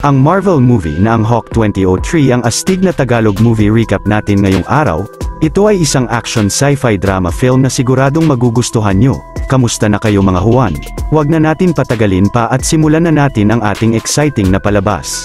Ang Marvel movie na ang Hawk 2003 ang astig na Tagalog movie recap natin ngayong araw. Ito ay isang action sci-fi drama film na siguradong magugustuhan nyo. Kamusta na kayo mga Juan? Huwag na natin patagalin pa at simulan na natin ang ating exciting na palabas.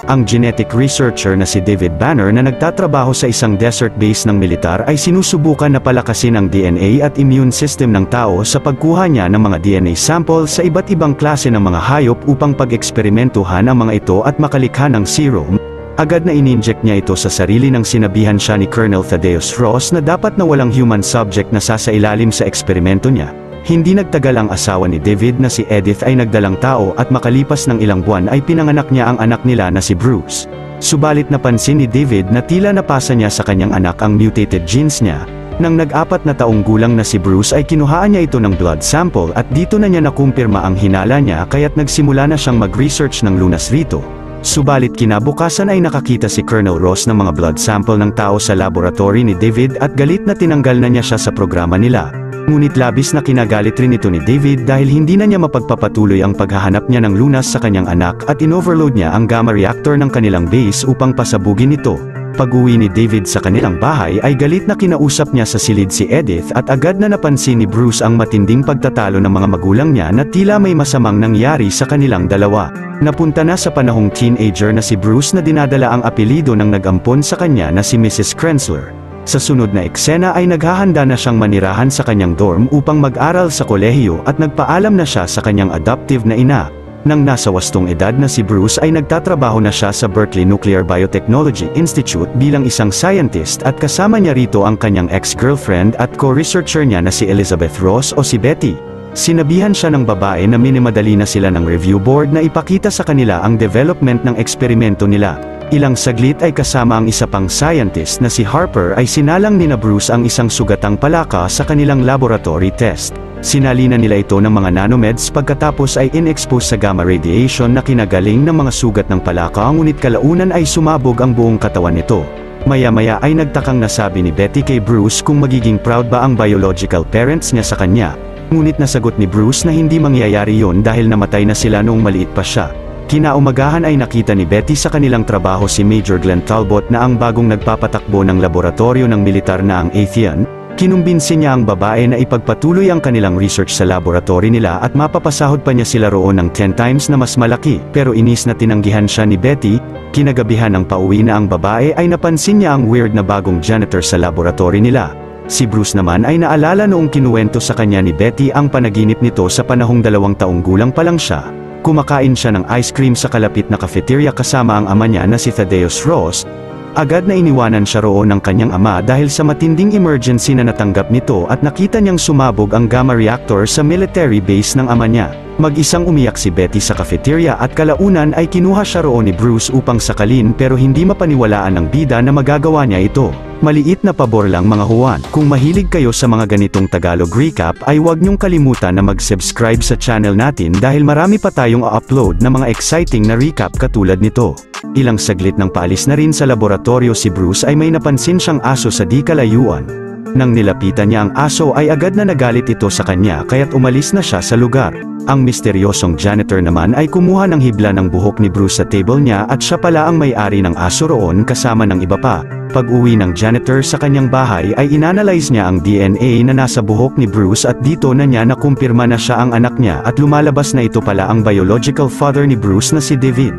Ang genetic researcher na si David Banner na nagtatrabaho sa isang desert base ng militar ay sinusubukan na palakasin ang DNA at immune system ng tao sa pagkuha niya ng mga DNA sample sa iba't ibang klase ng mga hayop upang pag-eksperimentuhan ang mga ito at makalikha ng serum. Agad na ininject niya ito sa sarili nang sinabihan siya ni Colonel Thaddeus Ross na dapat na walang human subject na sasailalim sa eksperimento niya. Hindi nagtagal ang asawa ni David na si Edith ay nagdalang tao at makalipas ng ilang buwan ay pinanganak niya ang anak nila na si Bruce. Subalit napansin ni David na tila napasa niya sa kanyang anak ang mutated genes niya. Nang nag-4 na taong gulang na si Bruce ay kinuhaan niya ito ng blood sample at dito na niya nakumpirma ang hinala niya kaya't nagsimula na siyang mag-research ng lunas rito. Subalit kinabukasan ay nakakita si Colonel Ross ng mga blood sample ng tao sa laboratory ni David at galit na tinanggal na niya siya sa programa nila. Ngunit labis na kinagalit rin ito ni David dahil hindi na niya mapagpapatuloy ang paghahanap niya ng lunas sa kanyang anak at in-overload niya ang gamma reactor ng kanilang base upang pasabugin ito. Pag-uwi ni David sa kanilang bahay ay galit na kinausap niya sa silid si Edith at agad na napansin ni Bruce ang matinding pagtatalo ng mga magulang niya na tila may masamang nangyari sa kanilang dalawa. Napunta na sa panahong teenager na si Bruce na dinadala ang apelido ng nag-ampon sa kanya na si Mrs. Krensler. Sa sunod na eksena ay naghahanda na siyang manirahan sa kanyang dorm upang mag-aral sa kolehiyo at nagpaalam na siya sa kanyang adoptive na ina. Nang nasa wastong edad na si Bruce ay nagtatrabaho na siya sa Berkeley Nuclear Biotechnology Institute bilang isang scientist at kasama niya rito ang kanyang ex-girlfriend at co-researcher niya na si Elizabeth Ross o si Betty. Sinabihan siya ng babae na minimadali na sila ng review board na ipakita sa kanila ang development ng eksperimento nila. Ilang saglit ay kasama ang isa pang scientist na si Harper ay sinalang ni Bruce ang isang sugatang palaka sa kanilang laboratory test. Sinalina nila ito ng mga nanomeds pagkatapos ay in-expose sa gamma radiation na kinagaling ng mga sugat ng palaka ngunit kalaunan ay sumabog ang buong katawan nito. Maya-maya ay nagtakang nasabi ni Betty kay Bruce kung magiging proud ba ang biological parents niya sa kanya. Ngunit nasagot ni Bruce na hindi mangyayari yon dahil namatay na sila noong maliit pa siya. Kinaumagahan ay nakita ni Betty sa kanilang trabaho si Major Glenn Talbot na ang bagong nagpapatakbo ng laboratorio ng militar na ang Atheon. Kinumbinsi niya ang babae na ipagpatuloy ang kanilang research sa laboratory nila at mapapasahod pa niya sila roon ng 10 times na mas malaki, pero inis na tinanggihan siya ni Betty. Kinagabihan ng pauwi na ang babae ay napansin niya ang weird na bagong janitor sa laboratory nila. Si Bruce naman ay naalala noong kinuwento sa kanya ni Betty ang panaginip nito sa panahong 2 taong gulang pa lang siya. Kumakain siya ng ice cream sa kalapit na cafeteria kasama ang ama niya na si Thaddeus Ross. Agad na iniwanan siya roon ng kanyang ama dahil sa matinding emergency na natanggap nito at nakita niyang sumabog ang gamma reactor sa military base ng ama niya. Mag-isang umiyak si Betty sa cafeteria at kalaunan ay kinuha siya roon ni Bruce upang sakalin pero hindi mapaniwalaan ng bida na magagawa niya ito. Maliit na pabor lang mga Juan. Kung mahilig kayo sa mga ganitong Tagalog recap ay huwag niyong kalimutan na mag-subscribe sa channel natin dahil marami pa tayong upload na mga exciting na recap katulad nito. Ilang saglit nang paalis na rin sa laboratorio si Bruce ay may napansin siyang aso sa di kalayuan. Nang nilapitan niya ang aso ay agad na nagalit ito sa kanya kaya't umalis na siya sa lugar. Ang misteryosong janitor naman ay kumuha ng hibla ng buhok ni Bruce sa table niya at siya pala ang may-ari ng aso roon kasama ng iba pa. Pag-uwi ng janitor sa kanyang bahay ay inanalyze niya ang DNA na nasa buhok ni Bruce at dito na niya nakumpirma na siya ang anak niya at lumalabas na ito pala ang biological father ni Bruce na si David.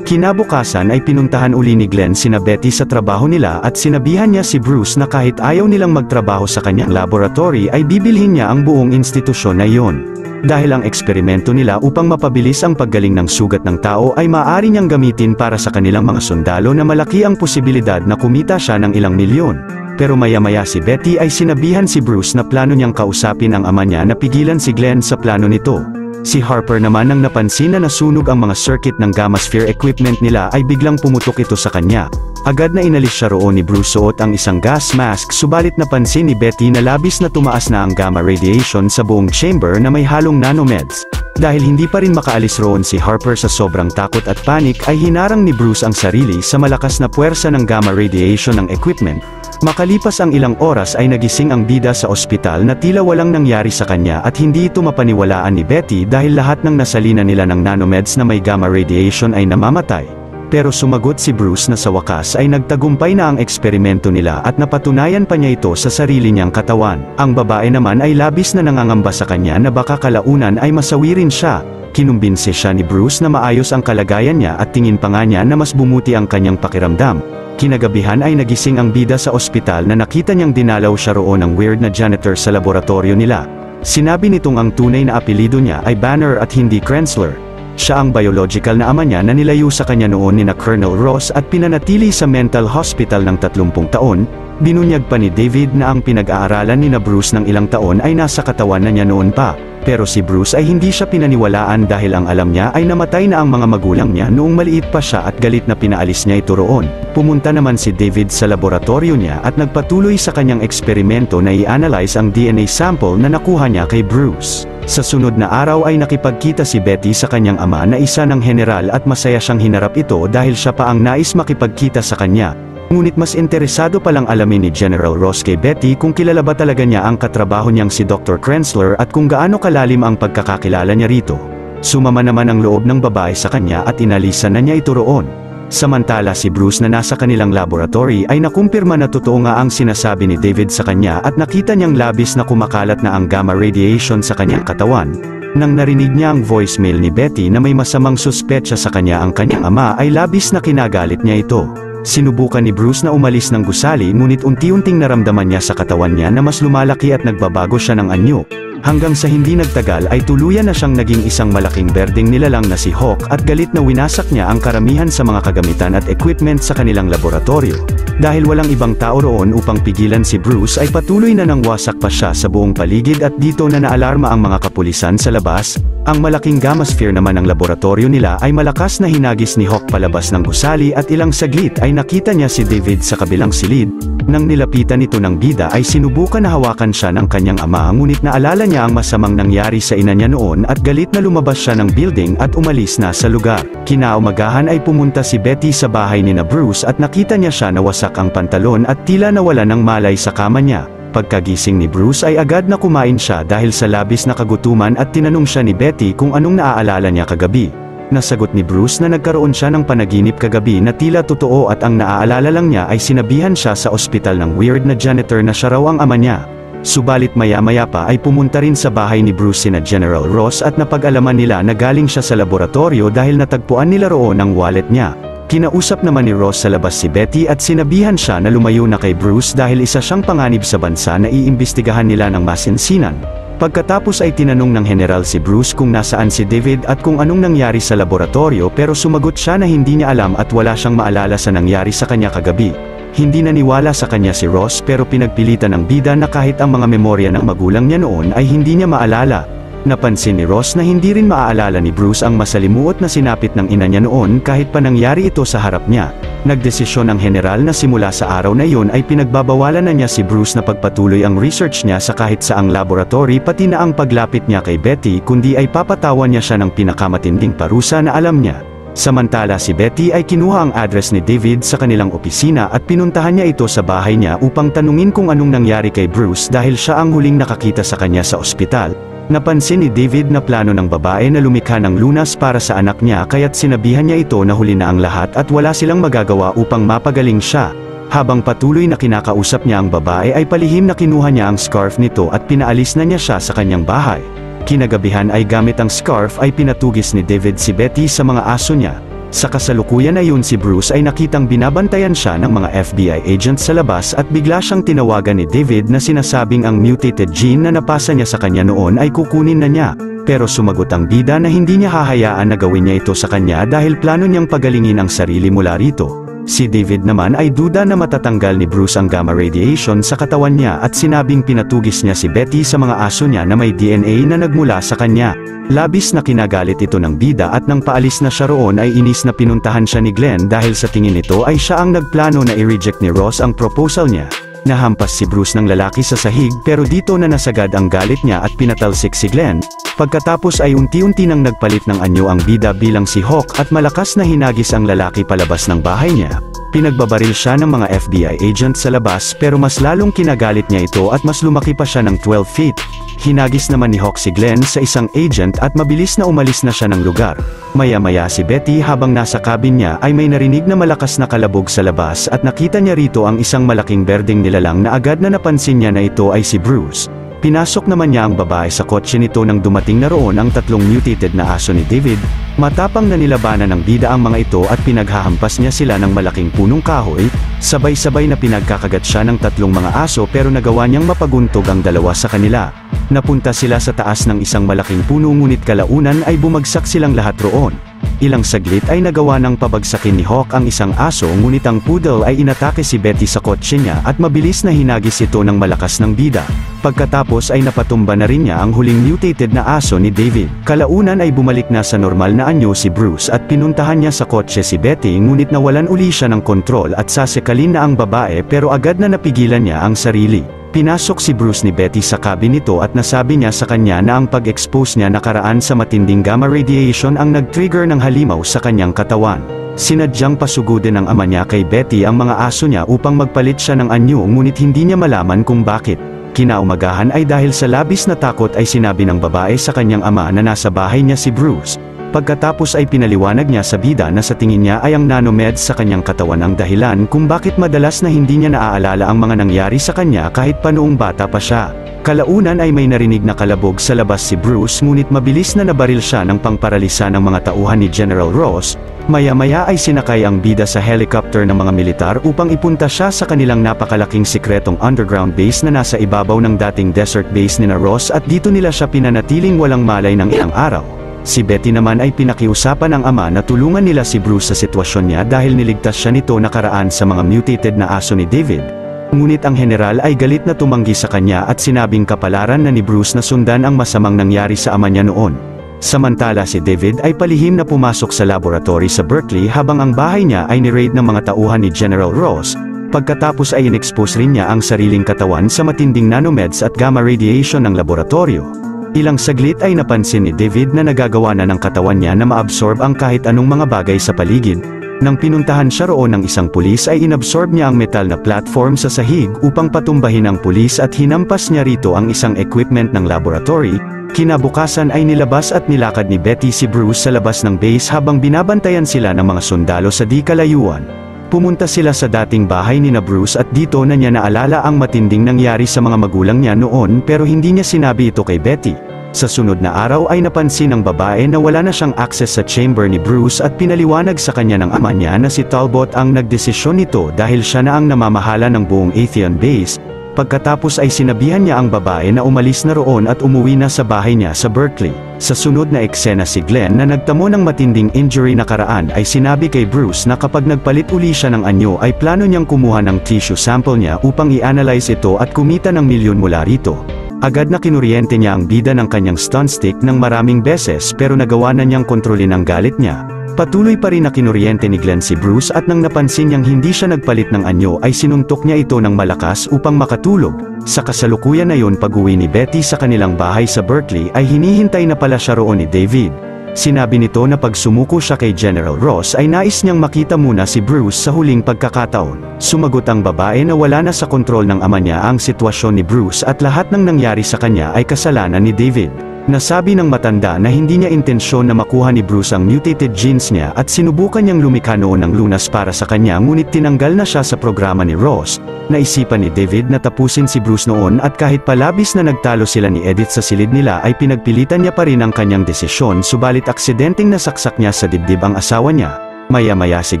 Kinabukasan ay pinuntahan uli ni Glenn sina Betty sa trabaho nila at sinabihan niya si Bruce na kahit ayaw nilang magtrabaho sa kanyang laboratory ay bibilhin niya ang buong institusyon na iyon. Dahil ang eksperimento nila upang mapabilis ang paggaling ng sugat ng tao ay maaari niyang gamitin para sa kanilang mga sundalo na malaki ang posibilidad na kumita siya ng ilang milyon. Pero maya-maya si Betty ay sinabihan si Bruce na plano niyang kausapin ang ama niya na pigilan si Glenn sa plano nito. Si Harper naman nang napansin na nasunog ang mga circuit ng gamma sphere equipment nila ay biglang pumutok ito sa kanya. Agad na inalis siya roon ni Bruce suot ang isang gas mask subalit napansin ni Betty na labis na tumaas na ang gamma radiation sa buong chamber na may halong nanomeds. Dahil hindi pa rin makaalis roon si Harper sa sobrang takot at panic ay hinarang ni Bruce ang sarili sa malakas na puwersa ng gamma radiation ng equipment. Makalipas ang ilang oras ay nagising ang bida sa ospital na tila walang nangyari sa kanya at hindi ito mapaniwalaan ni Betty dahil lahat ng nasalina nila ng nanomeds na may gamma radiation ay namamatay. Pero sumagot si Bruce na sa wakas ay nagtagumpay na ang eksperimento nila at napatunayan pa niya ito sa sarili niyang katawan. Ang babae naman ay labis na nangangamba sa kanya na baka kalaunan ay masawi rin siya. Kinumbinse siya ni Bruce na maayos ang kalagayan niya at tingin pa nga niya na mas bumuti ang kanyang pakiramdam. Kinagabihan ay nagising ang bida sa ospital na nakita niyang dinalaw siya roon ng weird na janitor sa laboratorio nila. Sinabi nitong ang tunay na apelido niya ay Banner at hindi Krensler. Siya ang biological na ama niya na nilayo sa kanya noon ni Colonel Ross at pinanatili sa mental hospital ng 30 taon. Binunyag pa ni David na ang pinag-aaralan ni Bruce ng ilang taon ay nasa katawan na niya noon pa. Pero si Bruce ay hindi siya pinaniwalaan dahil ang alam niya ay namatay na ang mga magulang niya noong maliit pa siya at galit na pinaalis niya ito roon. Pumunta naman si David sa laboratorio niya at nagpatuloy sa kanyang eksperimento na i-analyze ang DNA sample na nakuha niya kay Bruce. Sa sunod na araw ay nakipagkita si Betty sa kanyang ama na isa ng general at masaya siyang hinarap ito dahil siya pa ang nais makipagkita sa kanya. Ngunit mas interesado palang alamin ni General Ross kay Betty kung kilala ba talaga niya ang katrabaho niyang si Dr. Krensler at kung gaano kalalim ang pagkakakilala niya rito. Sumama naman ang loob ng babae sa kanya at inalisan na niya ito roon. Samantala si Bruce na nasa kanilang laboratory ay nakumpirma na totoo nga ang sinasabi ni David sa kanya at nakita niyang labis na kumakalat na ang gamma radiation sa kanyang katawan. Nang narinig niya ang voicemail ni Betty na may masamang suspetsa sa kanya ang kanyang ama ay labis na kinagalit niya ito. Sinubukan ni Bruce na umalis ng gusali ngunit unti-unting naramdaman niya sa katawan niya na mas lumalaki at nagbabago siya ng anyo. Hanggang sa hindi nagtagal ay tuluyan na siyang naging isang malaking berdeng nilalang na si Hawk at galit na winasak niya ang karamihan sa mga kagamitan at equipment sa kanilang laboratorio. Dahil walang ibang tao roon upang pigilan si Bruce ay patuloy na nang wasak pa siya sa buong paligid at dito na naalarma ang mga kapulisan sa labas. Ang malaking gamma sphere naman ng laboratorio nila ay malakas na hinagis ni Hawk palabas ng gusali at ilang saglit ay nakita niya si David sa kabilang silid. Nang nilapitan ito ng bida ay sinubukan na hawakan siya ng kanyang ama ngunit naalala niya ang masamang nangyari sa ina niya noon at galit na lumabas siya ng building at umalis na sa lugar. Kinaumagahan ay pumunta si Betty sa bahay ni Bruce at nakita niya siya na wasak ang pantalon at tila nawala ng malay sa kama niya. Pagkagising ni Bruce ay agad na kumain siya dahil sa labis na kagutuman at tinanong siya ni Betty kung anong naaalala niya kagabi. Nasagot ni Bruce na nagkaroon siya ng panaginip kagabi na tila totoo at ang naaalala lang niya ay sinabihan siya sa ospital ng weird na janitor na siya raw ang ama niya. Subalit maya-maya pa ay pumunta rin sa bahay ni Bruce sina General Ross at napag-alaman nila na galing siya sa laboratorio dahil natagpuan nila roon ang wallet niya. Kinausap naman ni Ross sa labas si Betty at sinabihan siya na lumayo na kay Bruce dahil isa siyang panganib sa bansa na iimbestigahan nila ng masinsinan. Pagkatapos ay tinanong ng general si Bruce kung nasaan si David at kung anong nangyari sa laboratorio pero sumagot siya na hindi niya alam at wala siyang maalala sa nangyari sa kanya kagabi. Hindi naniwala sa kanya si Ross pero pinagpilitan ng bida na kahit ang mga memorya ng magulang niya noon ay hindi niya maalala. Napansin ni Ross na hindi rin maaalala ni Bruce ang masalimuot na sinapit ng ina niya noon kahit pa nangyari ito sa harap niya. Nagdesisyon ang general na simula sa araw na iyon ay pinagbabawalan na niya si Bruce na pagpatuloy ang research niya sa kahit saang laboratory pati na ang paglapit niya kay Betty kundi ay papatawan niya siya ng pinakamatinding parusa na alam niya. Samantala si Betty ay kinuha ang address ni David sa kanilang opisina at pinuntahan niya ito sa bahay niya upang tanungin kung anong nangyari kay Bruce dahil siya ang huling nakakita sa kanya sa ospital. Napansin ni David na plano ng babae na lumikha ng lunas para sa anak niya kaya't sinabihan niya ito na huli na ang lahat at wala silang magagawa upang mapagaling siya. Habang patuloy na kinakausap niya ang babae ay palihim na kinuha niya ang scarf nito at pinaalis na niya siya sa kanyang bahay. Kinagabihan ay gamit ang scarf ay pinatugis ni David si Betty sa mga aso niya. Sa kasalukuyan na yun si Bruce ay nakitang binabantayan siya ng mga FBI agents sa labas at bigla siyang tinawagan ni David na sinasabing ang mutated gene na napasa niya sa kanya noon ay kukunin na niya. Pero sumagot ang bida na hindi niya hahayaan na gawin niya ito sa kanya dahil plano niyang pagalingin ang sarili mula rito. Si David naman ay duda na matatanggal ni Bruce ang gamma radiation sa katawan niya at sinabing pinatugis niya si Betty sa mga aso niya na may DNA na nagmula sa kanya. Labis na kinagalit ito ng bida at nang paalis na siya roon ay inis na pinuntahan siya ni Glenn dahil sa tingin nito ay siya ang nagplano na i-reject ni Ross ang proposal niya. Nahampas si Bruce ng lalaki sa sahig pero dito na nasagad ang galit niya at pinatalsik si Glenn. Pagkatapos ay unti-unti nang nagpalit ng anyo ang bida bilang si Hawk at malakas na hinagis ang lalaki palabas ng bahay niya. Pinagbabaril siya ng mga FBI agent sa labas pero mas lalong kinagalit niya ito at mas lumaki pa siya ng 12 feet. Hinagis naman ni Hawk si Glenn sa isang agent at mabilis na umalis na siya ng lugar. Maya-maya si Betty habang nasa cabin niya ay may narinig na malakas na kalabog sa labas at nakita niya rito ang isang malaking berdeng nilalang na agad na napansin niya na ito ay si Bruce. Pinasok naman niya ang babae sa kotse nito nang dumating na roon ang tatlong mutated na aso ni David. Matapang na nilabanan ng bida ang mga ito at pinaghahampas niya sila ng malaking punong kahoy. Sabay-sabay na pinagkakagat siya ng tatlong mga aso pero nagawa niyang mapaguntog ang dalawa sa kanila. Napunta sila sa taas ng isang malaking puno ngunit kalaunan ay bumagsak silang lahat roon. Ilang saglit ay nagawa ng pabagsakin ni Hawk ang isang aso ngunit ang poodle ay inatake si Betty sa kotse niya at mabilis na hinagis ito ng malakas ng bida. Pagkatapos ay napatumba na rin niya ang huling mutated na aso ni David. Kalaunan ay bumalik na sa normal na anyo si Bruce at pinuntahan niya sa kotse si Betty ngunit nawalan uli siya ng kontrol at sasekalin na ang babae pero agad na napigilan niya ang sarili. Pinasok si Bruce ni Betty sa cabin nito at nasabi niya sa kanya na ang pag-expose niya nakaraan sa matinding gamma radiation ang nag-trigger ng halimaw sa kanyang katawan. Sinadyang pasugudin ng ama niya kay Betty ang mga aso niya upang magpalit siya ng anyo ngunit hindi niya malaman kung bakit. Kinaumagahan ay dahil sa labis na takot ay sinabi ng babae sa kanyang ama na nasa bahay niya si Bruce. Pagkatapos ay pinaliwanag niya sa bida na sa tingin niya ay ang nanomeds sa kanyang katawan ang dahilan kung bakit madalas na hindi niya naaalala ang mga nangyari sa kanya kahit pa noong bata pa siya. Kalaunan ay may narinig na kalabog sa labas si Bruce ngunit mabilis na nabaril siya ng pangparalisa ng mga tauhan ni General Ross. Maya-maya ay sinakay ang bida sa helicopter ng mga militar upang ipunta siya sa kanilang napakalaking sikretong underground base na nasa ibabaw ng dating desert base ni Ross at dito nila siya pinanatiling walang malay ng ilang araw. Si Betty naman ay pinakiusapan ng ama na tulungan nila si Bruce sa sitwasyon niya dahil niligtas siya nito nakaraan sa mga mutated na aso ni David. Ngunit ang general ay galit na tumanggi sa kanya at sinabing kapalaran na ni Bruce na sundan ang masamang nangyari sa ama niya noon. Samantala si David ay palihim na pumasok sa laboratory sa Berkeley habang ang bahay niya ay ni-raid ng mga tauhan ni General Ross. Pagkatapos ay in-expose rin niya ang sariling katawan sa matinding nanomeds at gamma radiation ng laboratorio. Ilang saglit ay napansin ni David na nagagawa na ng katawan niya na maabsorb ang kahit anong mga bagay sa paligid. Nang pinuntahan siya roon ng isang pulis ay inabsorb niya ang metal na platform sa sahig upang patumbahin ang pulis at hinampas niya rito ang isang equipment ng laboratory. Kinabukasan ay nilabas at nilakad ni Betty si Bruce sa labas ng base habang binabantayan sila ng mga sundalo sa di kalayuan. Pumunta sila sa dating bahay ni Bruce at dito na niya naalala ang matinding nangyari sa mga magulang niya noon pero hindi niya sinabi ito kay Betty. Sa sunod na araw ay napansin ng babae na wala na siyang access sa chamber ni Bruce at pinaliwanag sa kanya ng ama niya na si Talbot ang nagdesisyon nito dahil siya na ang namamahala ng buong Atheon base. Pagkatapos ay sinabihan niya ang babae na umalis na roon at umuwi na sa bahay niya sa Berkeley. Sa sunod na eksena si Glenn na nagtamo ng matinding injury nakaraan ay sinabi kay Bruce na kapag nagpalit uli siya ng anyo ay plano niyang kumuha ng tissue sample niya upang i-analyze ito at kumita ng milyon mula rito. Agad na kinuryente niya ang bida ng kanyang stun stick ng maraming beses pero nagawa na niyang kontrolin ang galit niya. Patuloy pa rin na kinuryente ni Glenn si Bruce at nang napansin niyang hindi siya nagpalit ng anyo ay sinuntok niya ito ng malakas upang makatulog. Sa kasalukuyan na yun pag-uwi ni Betty sa kanilang bahay sa Berkeley ay hinihintay na pala siya roon ni David. Sinabi nito na pag sumuko siya kay General Ross ay nais niyang makita muna si Bruce sa huling pagkakataon. Sumagot ang babae na wala na sa kontrol ng ama niya ang sitwasyon ni Bruce at lahat ng nangyari sa kanya ay kasalanan ni David. Nasabi ng matanda na hindi niya intensyon na makuha ni Bruce ang mutated genes niya at sinubukan niyang lumikha noon ng lunas para sa kanya ngunit tinanggal na siya sa programa ni Ross. Naisipan ni David na tapusin si Bruce noon at kahit palabis na nagtalo sila ni Edith sa silid nila ay pinagpilitan niya pa rin ang kanyang desisyon subalit aksidenteng nasaksak niya sa dibdib ang asawa niya. Maya-maya si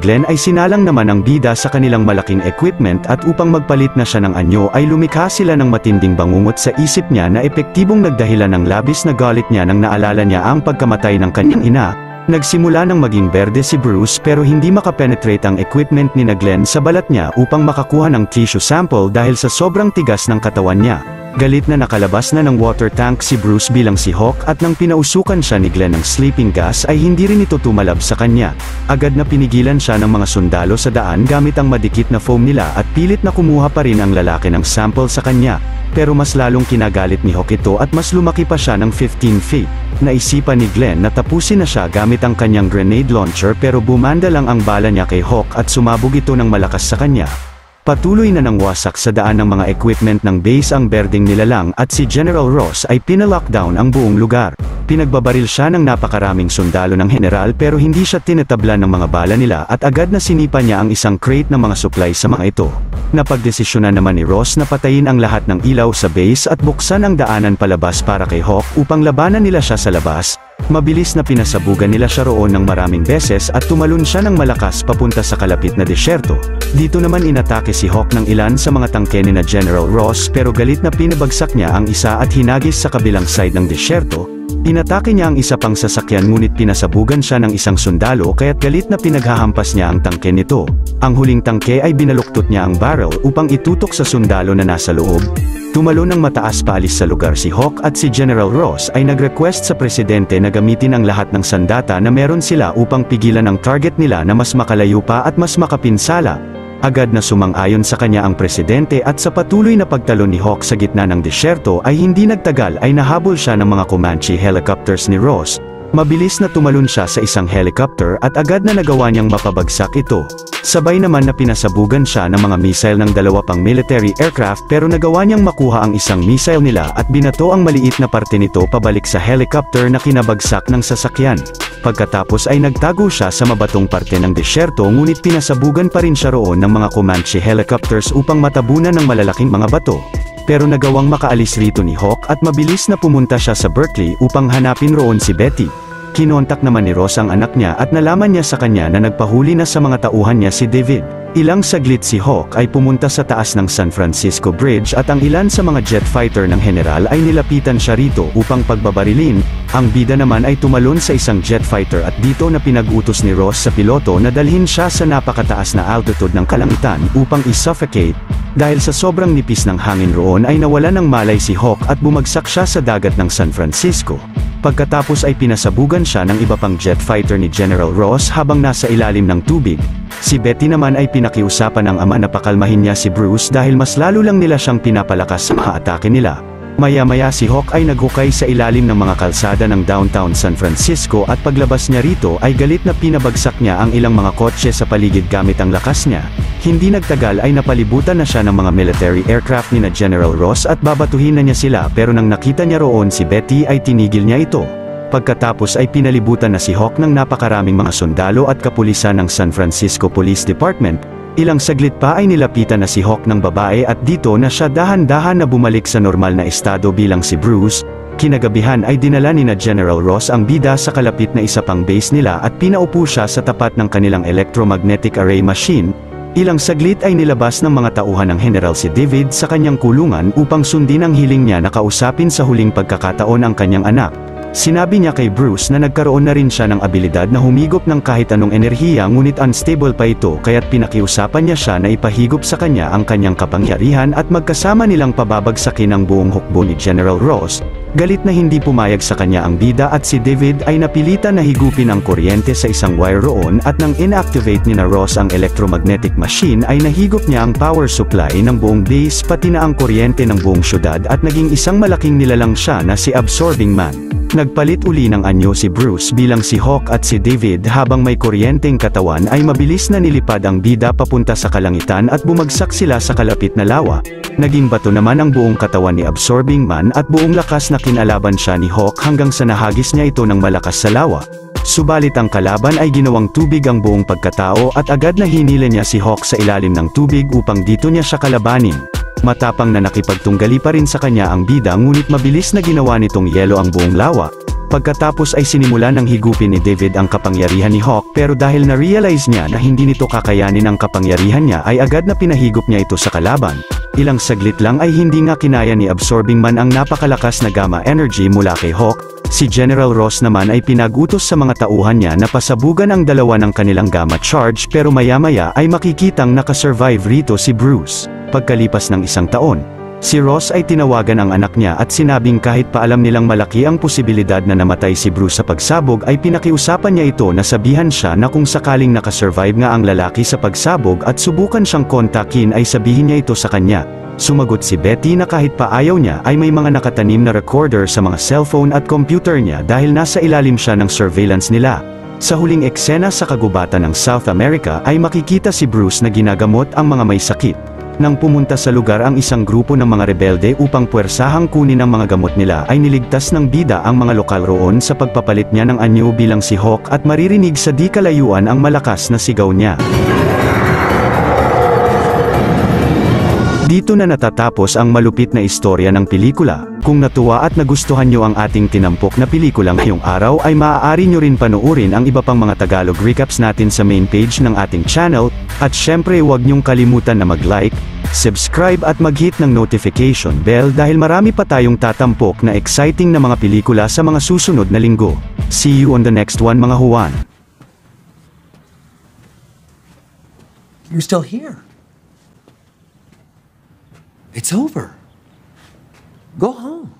Glenn ay sinalang naman ang bida sa kanilang malaking equipment at upang magpalit na siya ng anyo ay lumikha sila ng matinding bangungot sa isip niya na epektibong nagdahilan ng labis na galit niya nang naalala niya ang pagkamatay ng kanyang ina. Nagsimula ng maging berde si Bruce pero hindi makapenetrate ang equipment ni Glenn sa balat niya upang makakuha ng tissue sample dahil sa sobrang tigas ng katawan niya. Galit na nakalabas na ng water tank si Bruce bilang si Hawk at nang pinausukan siya ni Glenn ng sleeping gas ay hindi rin ito tumalab sa kanya. Agad na pinigilan siya ng mga sundalo sa daan gamit ang madikit na foam nila at pilit na kumuha pa rin ang lalaki ng sample sa kanya. Pero mas lalong kinagalit ni Hawk ito at mas lumaki pa siya ng 15 feet. Naisipan ni Glenn na tapusin na siya gamit ang kanyang grenade launcher pero bumanda lang ang bala niya kay Hawk at sumabog ito ng malakas sa kanya. Patuloy na nang wasak sa daan ng mga equipment ng base ang berdeng nilalang at si General Ross ay pinalockdown ang buong lugar. Pinagbabaril siya ng napakaraming sundalo ng general pero hindi siya tinatablan ng mga bala nila at agad na sinipa niya ang isang crate ng mga supply sa mga ito. Napagdesisyonan naman ni Ross na patayin ang lahat ng ilaw sa base at buksan ang daanan palabas para kay Hawk upang labanan nila siya sa labas. Mabilis na pinasabugan nila siya roon ng maraming beses at tumalon siya ng malakas papunta sa kalapit na disyerto. Dito naman inatake si Hawk ng ilan sa mga tangke ni na General Ross pero galit na pinabagsak niya ang isa at hinagis sa kabilang side ng disyerto. Inatake niya ang isa pang sasakyan ngunit pinasabugan siya ng isang sundalo kaya't galit na pinaghahampas niya ang tangke nito. Ang huling tangke ay binaluktot niya ang barrel upang itutok sa sundalo na nasa loob. Tumalon ng mataas paalis sa lugar si Hawk at si General Ross ay nag-request sa presidente na gamitin ang lahat ng sandata na meron sila upang pigilan ang target nila na mas makalayo pa at mas makapinsala. Agad na sumang-ayon sa kanya ang presidente at sa patuloy na pagtalon ni Hawk sa gitna ng disyerto ay hindi nagtagal ay nahabol siya ng mga Comanche helicopters ni Ross. Mabilis na tumalon siya sa isang helicopter at agad na nagawa niyang mapabagsak ito. Sabay naman na pinasabugan siya ng mga missile ng dalawa pang military aircraft pero nagawa niyang makuha ang isang missile nila at binato ang maliit na parte nito pabalik sa helicopter na kinabagsak ng sasakyan. Pagkatapos ay nagtago siya sa mabatong parte ng disyerto ngunit pinasabugan pa rin siya roon ng mga Comanche helicopters upang matabunan ng malalaking mga bato. Pero nagawang makaalis rito ni Hawk at mabilis na pumunta siya sa Berkeley upang hanapin roon si Betty. Kinontak naman ni Ross ang anak niya at nalaman niya sa kanya na nagpahuli na sa mga tauhan niya si David. Ilang saglit si Hawk ay pumunta sa taas ng San Francisco Bridge at ang ilan sa mga jet fighter ng general ay nilapitan siya rito upang pagbabarilin. Ang bida naman ay tumalon sa isang jet fighter at dito na pinag-utos ni Ross sa piloto na dalhin siya sa napakataas na altitude ng kalangitan upang i-suffocate. Dahil sa sobrang nipis ng hangin roon ay nawala ng malay si Hawk at bumagsak siya sa dagat ng San Francisco. Pagkatapos ay pinasabugan siya ng iba pang jet fighter ni General Ross habang nasa ilalim ng tubig. Si Betty naman ay pinakiusapan ng ama na pakalmahin niya si Bruce dahil mas lalo lang nila siyang pinapalakas sa mga atake nila. Maya-maya si Hawk ay naghukay sa ilalim ng mga kalsada ng downtown San Francisco at paglabas niya rito ay galit na pinabagsak niya ang ilang mga kotse sa paligid gamit ang lakas niya. Hindi nagtagal ay napalibutan na siya ng mga military aircraft ni na General Ross at babatuhin na niya sila pero nang nakita niya roon si Betty ay tinigil niya ito. Pagkatapos ay pinalibutan na si Hawk ng napakaraming mga sundalo at kapulisan ng San Francisco Police Department. Ilang saglit pa ay nilapitan na si Hawk ng babae at dito na siya dahan-dahan na bumalik sa normal na estado bilang si Bruce. Kinagabihan ay dinala ni na General Ross ang bida sa kalapit na isa pang base nila at pinaupo siya sa tapat ng kanilang electromagnetic array machine. Ilang saglit ay nilabas ng mga tauhan ng General si David sa kanyang kulungan upang sundin ang hiling niya na kausapin sa huling pagkakataon ang kanyang anak. Sinabi niya kay Bruce na nagkaroon na rin siya ng abilidad na humigop ng kahit anong enerhiya ngunit unstable pa ito kaya't pinakiusapan niya siya na ipahigop sa kanya ang kanyang kapangyarihan at magkasama nilang pababagsakin ang buong hukbo ni General Ross. Galit na hindi pumayag sa kanya ang bida at si David ay napilitan na higupin ang kuryente sa isang wire roon at nang inactivate ni na Ross ang electromagnetic machine ay nahigop niya ang power supply ng buong base pati na ang kuryente ng buong syudad at naging isang malaking nilalang siya na si Absorbing Man. Nagpalit uli ng anyo si Bruce bilang si Hawk at si David habang may kuryenteng katawan ay mabilis na nilipad ang bida papunta sa kalangitan at bumagsak sila sa kalapit na lawa. Naging bato naman ang buong katawan ni Absorbing Man at buong lakas na kinalaban siya ni Hawk hanggang sa nahagis niya ito ng malakas sa lawa. Subalit ang kalaban ay ginawang tubig ang buong pagkatao at agad na hinila niya si Hawk sa ilalim ng tubig upang dito niya siya kalabanin. Matapang na nakipagtunggali pa rin sa kanya ang bida ngunit mabilis na ginawa nitong yelo ang buong lawa. Pagkatapos ay sinimula ng higupin ni David ang kapangyarihan ni Hawk pero dahil na-realize niya na hindi nito kakayanin ang kapangyarihan niya ay agad na pinahigop niya ito sa kalaban. Ilang saglit lang ay hindi nga kinaya ni Absorbing Man ang napakalakas na gamma energy mula kay Hawk. Si General Ross naman ay pinag-utos sa mga tauhan niya na pasabugan ang dalawa ng kanilang gamma charge, pero maya-maya ay makikitang nakasurvive rito si Bruce. Pagkalipas ng isang taon, si Ross ay tinawagan ang anak niya at sinabing kahit pa alam nilang malaki ang posibilidad na namatay si Bruce sa pagsabog, ay pinakiusapan niya ito na sabihan siya na kung sakaling nakasurvive nga ang lalaki sa pagsabog at subukan siyang kontakin ay sabihin niya ito sa kanya. Sumagot si Betty na kahit pa ayaw niya ay may mga nakatanim na recorder sa mga cellphone at computer niya dahil nasa ilalim siya ng surveillance nila. Sa huling eksena sa kagubatan ng South America ay makikita si Bruce na ginagamot ang mga may sakit. Nang pumunta sa lugar ang isang grupo ng mga rebelde upang puwersahang kunin ang mga gamot nila, ay niligtas ng bida ang mga lokal roon sa pagpapalit niya ng anyo bilang si Hawk, at maririnig sa di kalayuan ang malakas na sigaw niya. Dito na natatapos ang malupit na istorya ng pelikula. Kung natuwa at nagustuhan nyo ang ating tinampok na pelikula ngayong araw, ay maaari nyo rin panoorin ang iba pang mga Tagalog recaps natin sa main page ng ating channel, at syempre huwag nyong kalimutan na mag-like, subscribe at mag-hit ng notification bell dahil marami pa tayong tatampok na exciting na mga pelikula sa mga susunod na linggo. See you on the next one, mga Juan. You're still here. It's over. Go home.